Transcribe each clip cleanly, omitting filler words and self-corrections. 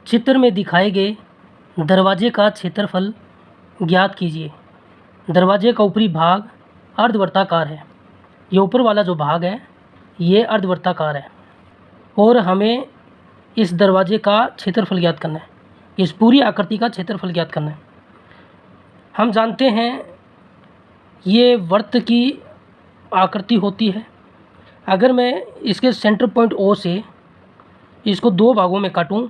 चित्र में दिखाए गए दरवाजे का क्षेत्रफल ज्ञात कीजिए। दरवाजे का ऊपरी भाग अर्धवृत्ताकार है। ये ऊपर वाला जो भाग है ये अर्धवृत्ताकार है और हमें इस दरवाजे का क्षेत्रफल ज्ञात करना है। इस पूरी आकृति का क्षेत्रफल ज्ञात करना है। हम जानते हैं ये वृत्त की आकृति होती है। अगर मैं इसके सेंटर पॉइंट ओ से इसको दो भागों में काटूं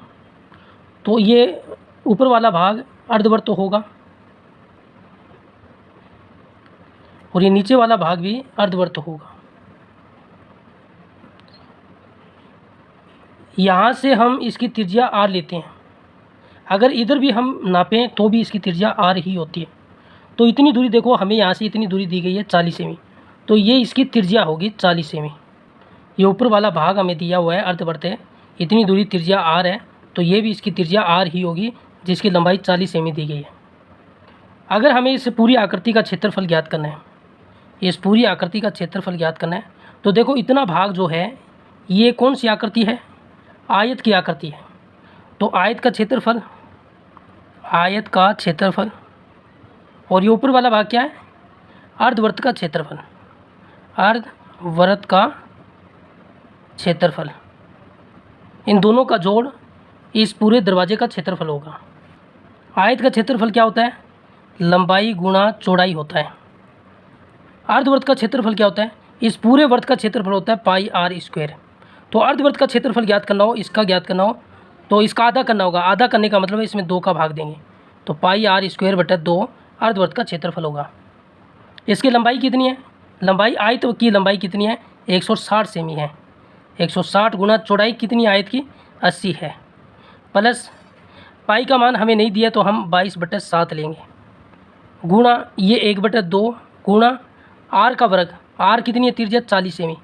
तो ये ऊपर वाला भाग अर्धवृत्त होगा और ये नीचे वाला भाग भी अर्धवृत्त होगा। यहाँ से हम इसकी त्रिज्या r लेते हैं। अगर इधर भी हम नापें तो भी इसकी त्रिज्या r ही होती है। तो इतनी दूरी देखो, हमें यहाँ से इतनी दूरी दी गई है 40 सेमी, तो ये इसकी त्रिज्या होगी 40 सेमी। ये ऊपर वाला भाग हमें दिया हुआ है अर्धवृत्त है, इतनी दूरी त्रिज्या r है, तो ये भी इसकी त्रिज्या r ही होगी जिसकी लंबाई 40 सेमी दी गई है। अगर हमें इस पूरी आकृति का क्षेत्रफल ज्ञात करना है, इस पूरी आकृति का क्षेत्रफल ज्ञात करना है, तो देखो इतना भाग जो है ये कौन सी आकृति है, आयत की आकृति है। तो आयत का क्षेत्रफल, आयत का क्षेत्रफल, और ये ऊपर वाला भाग क्या है, अर्धवृत्त का क्षेत्रफल, अर्धवृत्त का क्षेत्रफल। इन दोनों का जोड़ इस पूरे दरवाजे का क्षेत्रफल होगा। आयत का क्षेत्रफल क्या होता है, लंबाई गुणा चौड़ाई होता है। अर्धवृत्त का क्षेत्रफल क्या होता है, इस पूरे वृत्त का क्षेत्रफल होता है पाई r स्क्वायर। तो अर्धवृत्त का क्षेत्रफल ज्ञात करना हो, इसका ज्ञात करना हो तो इसका आधा करना होगा। आधा करने का मतलब है इसमें 2 का भाग देंगे, तो पाई r स्क्वायर बटा 2 अर्धवृत्त का क्षेत्रफल होगा। इसकी लंबाई कितनी है, लंबाई आयत की लंबाई कितनी है, 160 सेमी है। 160 गुना चौड़ाई कितनी आयत की, 80 है, प्लस पाई का मान हमें नहीं दिया तो हम 22/7 लेंगे, गुणा ये 1/2 गुणा r का वर्ग। r कितनी है, त्रिज्या 40 सेमी,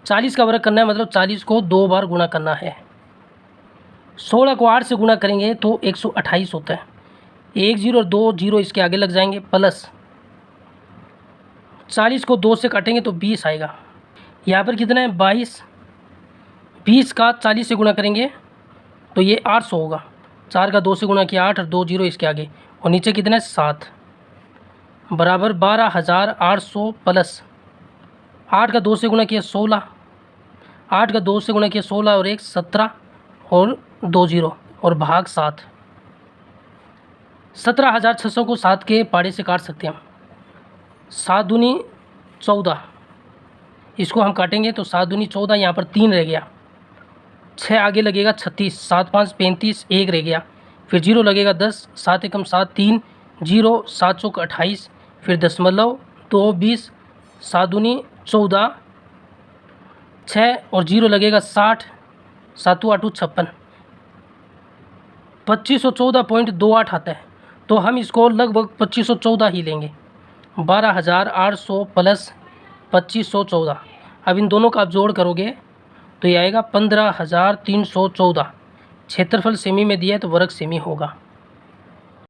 40 का वर्ग करना है मतलब 40 को 2 बार गुणा करना है। 16 को 8 से गुणा करेंगे तो 128 होता है। 1 0 और 2 0 इसके आगे लग जाएंगे, प्लस 40 को 2 से काटेंगे तो 20 आएगा। यहाँ पर कितना है, 22। 20 का 40 से गुणा करेंगे तो ये 800 होगा। 4 का 2 से गुणा किया 8 और 2 0 इसके आगे, और नीचे कितना है 7, बराबर 12,800 प्लस 8 का 2 से गुणा किया 16, 8 का 2 से गुणा किया 16 और 1 17 और 2 0 और भाग 7। 17,600 को 7 के पाड़े से काट सकते हैं हम। 7 दूनी 14, इसको हम काटेंगे तो 7 दूनी 14, यहाँ पर 3 रह गया, 6 आगे लगेगा 36, 7 5 35, 1 रह गया, फिर 0 लगेगा 10, 7 एकम 7 3 0, 7 चौक 28, फिर दशमलव 2 20, 7 दूनी 14, 6 और 0 लगेगा 60, 7 8 56, 2514.28 आता है। तो हम इसको लगभग 2514 ही लेंगे, 12,800 प्लस 2514। अब इन दोनों का आप जोड़ करोगे तो ये आएगा 15,314। क्षेत्रफल सेमी में दिया है तो वर्ग सेमी होगा।